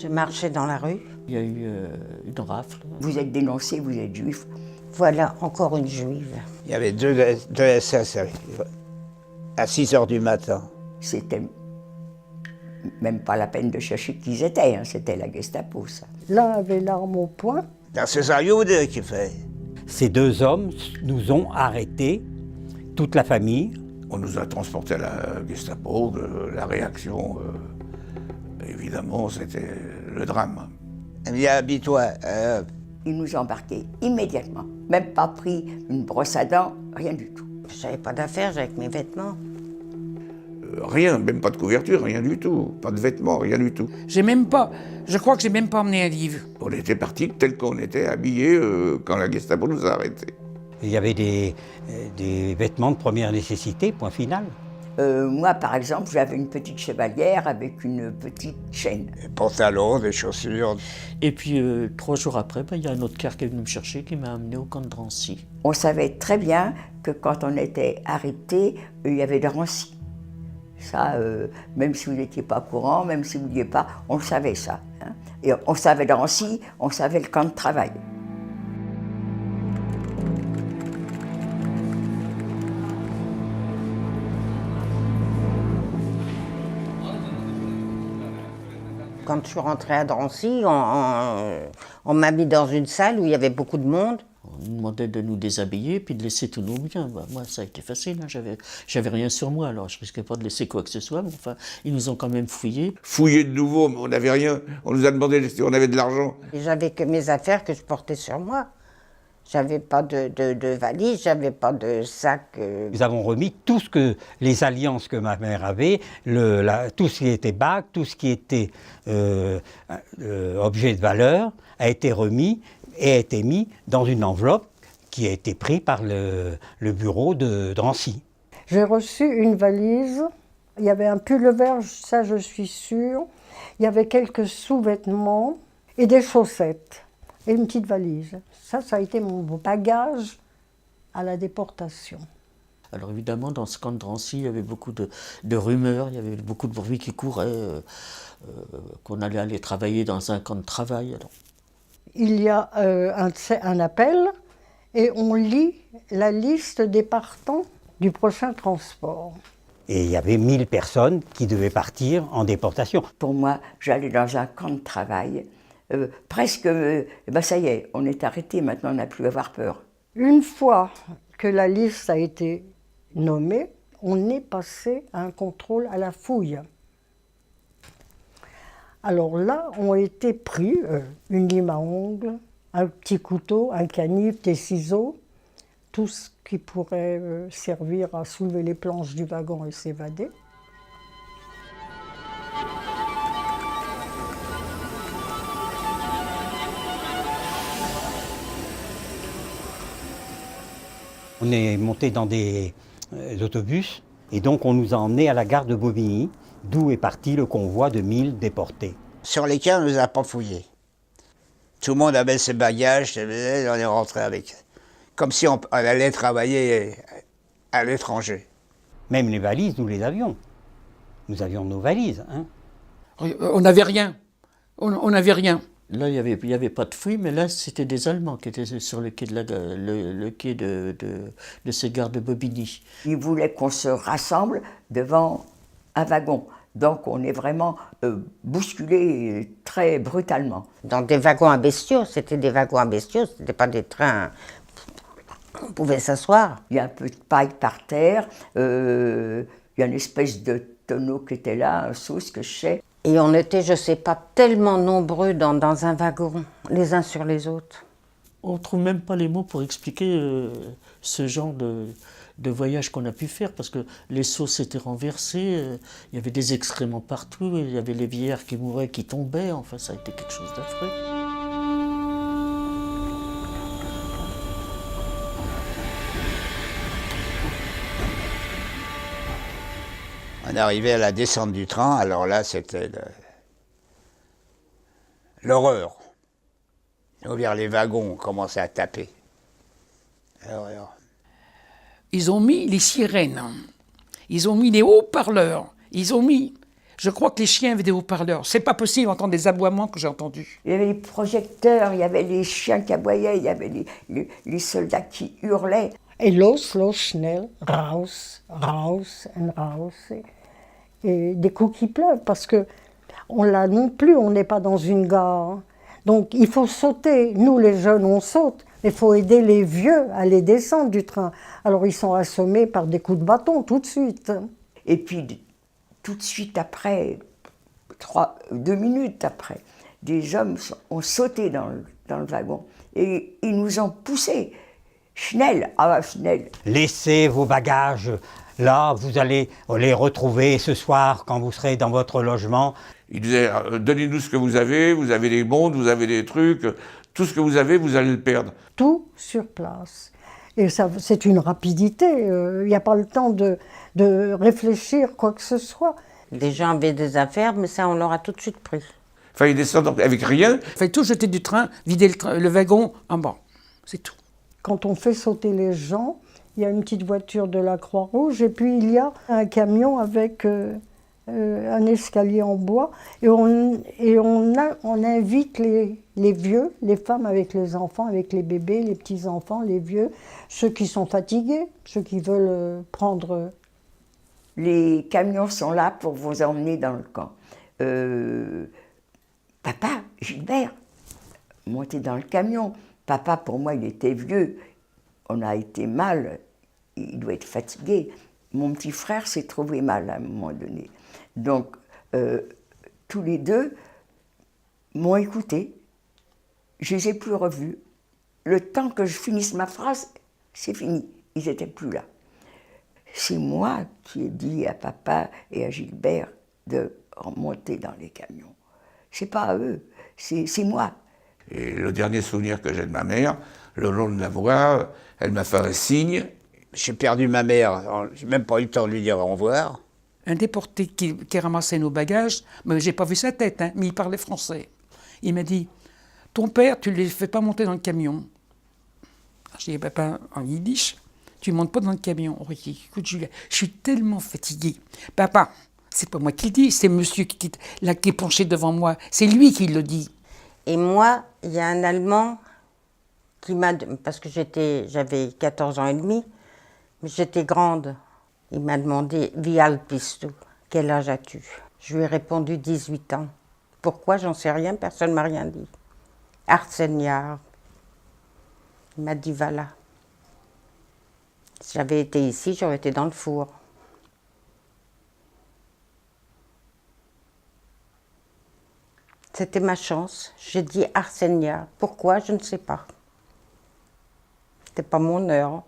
Je marchais dans la rue. Il y a eu une rafle. Vous êtes dénoncé, vous êtes juif. Voilà, encore une juive. Il y avait deux SS à 6 heures du matin. C'était même pas la peine de chercher qui ils étaient, hein. C'était la Gestapo, ça. L'un avait l'arme au poing. C'est ça, Jude qui fait. Ces deux hommes nous ont arrêtés, toute la famille. On nous a transportés à la Gestapo. La réaction, évidemment, c'était le drame. Elle me dit, habille-toi. Ils nous embarquaient immédiatement. Même pas pris une brosse à dents, rien du tout. J'avais pas d'affaires, j'avais que mes vêtements. Rien, même pas de couverture, rien du tout. Pas de vêtements, rien du tout. Je crois que j'ai même pas emmené un livre. On était partis tel qu'on était habillés quand la Gestapo nous a arrêtés. Il y avait des vêtements de première nécessité, point final. Moi, par exemple, j'avais une petite chevalière avec une petite chaîne. Des pantalons, des chaussures. Et puis 3 jours après, il y a un autre car qui est venu me chercher, qui m'a amené au camp de Drancy. On savait très bien que quand on était arrêté, il y avait de Drancy. Ça, même si vous n'étiez pas au courant, même si vous ne vouliez pas, on le savait ça. Hein. Et on savait Drancy, on savait le camp de travail. Quand je suis rentrée à Drancy, on m'a mis dans une salle où il y avait beaucoup de monde. On nous demandait de nous déshabiller puis de laisser tous nos biens. Moi, ça a été facile, hein. J'avais rien sur moi, alors je risquais pas de laisser quoi que ce soit. Mais enfin, ils nous ont quand même fouillés. Fouillés de nouveau, mais on n'avait rien. On nous a demandé si on avait de l'argent. Et j'avais que mes affaires que je portais sur moi. J'avais pas de valise, j'avais pas de sac. Nous avons remis tout ce que les alliances que ma mère avait, tout ce qui était bague, tout ce qui était objet de valeur, a été remis et a été mis dans une enveloppe qui a été prise par le bureau de Drancy. J'ai reçu une valise. Il y avait un pull vert, ça je suis sûre. Il y avait quelques sous-vêtements et des chaussettes. Et une petite valise. Ça a été mon bagage à la déportation. Alors évidemment, dans ce camp de Drancy, il y avait beaucoup de rumeurs, il y avait beaucoup de bruit qui courait, qu'on allait aller travailler dans un camp de travail. Alors. Il y a un appel et on lit la liste des partants du prochain transport. Et il y avait 1000 personnes qui devaient partir en déportation. Pour moi, j'allais dans un camp de travail. Presque, ça y est, on est arrêté, maintenant on n'a plus à avoir peur. Une fois que la liste a été nommée, on est passé à un contrôle à la fouille. Alors là, ont été pris une lime à ongles, un petit couteau, un canif, des ciseaux, tout ce qui pourrait servir à soulever les planches du wagon et s'évader. On est monté dans des autobus et donc on nous a emmenés à la gare de Bobigny, d'où est parti le convoi de 1000 déportés. Sur lesquels on ne nous a pas fouillés. Tout le monde avait ses bagages, on est rentré avec. Comme si on allait travailler à l'étranger. Même les valises, nous les avions. Nous avions nos valises. Hein. On n'avait rien. On n'avait rien. Là, il y avait pas de fouilles, mais là, c'était des Allemands qui étaient sur le quai le quai de cette gare de Bobigny. Ils voulaient qu'on se rassemble devant un wagon. Donc on est vraiment bousculé très brutalement. Dans des wagons à bestiaux, c'était des wagons à bestiaux, c'était pas des trains. On pouvait s'asseoir. Il y a un peu de paille par terre, il y a une espèce de tonneau qui était là, un sauce que je sais. Et on était, je sais pas, tellement nombreux dans un wagon, les uns sur les autres. On ne trouve même pas les mots pour expliquer ce genre de voyage qu'on a pu faire, parce que les seaux s'étaient renversés, il y avait des excréments partout, il y avait les vieillards qui mouraient, qui tombaient, enfin ça a été quelque chose d'affreux. On est arrivé à la descente du train, alors là c'était l'horreur. Vers les wagons, on commençait à taper. Alors. Ils ont mis les sirènes, ils ont mis les haut-parleurs, ils ont mis Je crois que les chiens avaient des haut-parleurs. C'est pas possible d'entendre des aboiements que j'ai entendus. Il y avait les projecteurs, il y avait les chiens qui aboyaient, il y avait les soldats qui hurlaient. Et los schnell, raus, raus and raus. Et des coups qui pleuvent, parce que on l'a non plus, on n'est pas dans une gare. Donc il faut sauter. Nous, les jeunes, on saute. Il faut aider les vieux à les descendre du train. Alors ils sont assommés par des coups de bâton tout de suite. Et puis, tout de suite après, 2 minutes après, des hommes ont sauté dans le wagon et ils nous ont poussés. Schnell, ah Schnell. Laissez vos bagages. Là, vous allez les retrouver ce soir quand vous serez dans votre logement. Il disait, donnez-nous ce que vous avez des montres, vous avez des trucs, tout ce que vous avez, vous allez le perdre. Tout sur place. Et ça, c'est une rapidité. Il n'y a pas le temps de réfléchir quoi que ce soit. Les gens avaient des affaires, mais ça, on leur a tout de suite pris. Il fallait descendre avec rien. Il fallait tout jeter du train, vider le wagon en bas. C'est tout. Quand on fait sauter les gens, il y a une petite voiture de la Croix-Rouge et puis il y a un camion avec un escalier en bois et on invite les vieux, les femmes avec les enfants, avec les bébés, les petits-enfants, les vieux, ceux qui sont fatigués, ceux qui veulent prendre... Les camions sont là pour vous emmener dans le camp. Papa, Gilbert, monté dans le camion. Papa, pour moi, il était vieux. On a été mal. Il doit être fatigué. Mon petit frère s'est trouvé mal à un moment donné. Donc, tous les deux m'ont écouté. Je ne les ai plus revus. Le temps que je finisse ma phrase, c'est fini. Ils n'étaient plus là. C'est moi qui ai dit à papa et à Gilbert de remonter dans les camions. C'est pas à eux, c'est moi. Et le dernier souvenir que j'ai de ma mère, le long de la voie, elle m'a fait un signe. J'ai perdu ma mère, j'ai même pas eu le temps de lui dire au revoir. Un déporté qui ramassait nos bagages, mais j'ai pas vu sa tête, hein, mais il parlait français. Il m'a dit, ton père, tu ne les fais pas monter dans le camion. J'ai dit, papa, en yiddish, tu ne montes pas dans le camion. Oh, écoute, Julia, je suis tellement fatiguée. Papa, c'est pas moi qui le dis, c'est monsieur qui est penché devant moi. C'est lui qui le dit. Et moi, il y a un Allemand qui m'a... Parce que j'avais 14 ans et demi, mais j'étais grande. Il m'a demandé, wie alt bist du? Quel âge as-tu? Je lui ai répondu 18 ans. Pourquoi? J'en sais rien, personne ne m'a rien dit. 18 Jahre. Il m'a dit, voilà. Si j'avais été ici, j'aurais été dans le four. C'était ma chance. J'ai dit 18 Jahre. Pourquoi? Je ne sais pas. C'était pas mon heure.